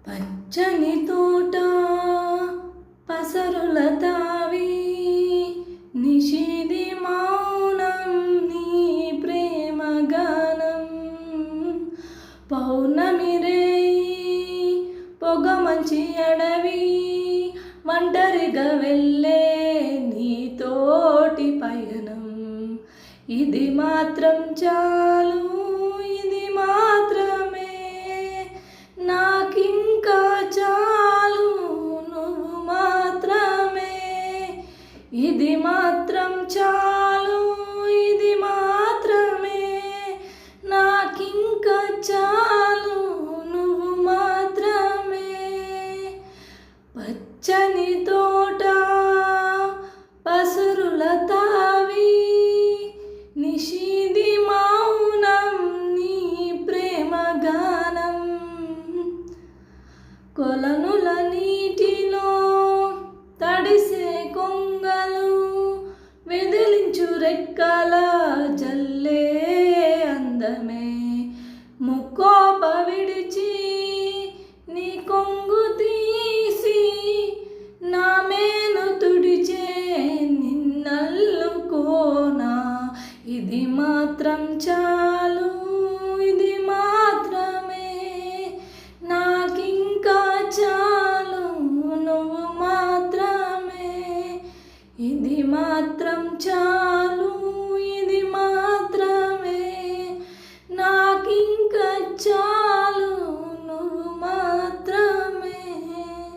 పచ్చని తోట పసరుల తావి నిషిది మౌనం నీ ప్రేమ గానం పౌర్ణమి రేయి పొగ మంచి అడవి ఒంటరిగా వెళ్ళే నీతోటి పయనం ఇది మాత్రం చాలు ఇది మాత్రమే నాకింకా చాలు నువ్వు మాత్రమే ఇది మాత్రం చాలు ఇది మాత్రమే నాకింకా చాలు నువ్వు మాత్రమే పచ్చని తోట పసరుల తావి నిషిది మౌనం నీ ప్రేమ గానం కొలనుల నీటిలో తడిసే కొంగలు వెదిలించు రెక్కల జల్లే అందమే ముక్కోప విడిచి నీ కొంగు తీసి నా మేను తుడిచే నిన్నల్లుకోనా ఇది మాత్రం చాలు ఇది మాత్రమే నాకింకా చాలు నువ్వు మాత్రమే ఇది మాత్రం చాలు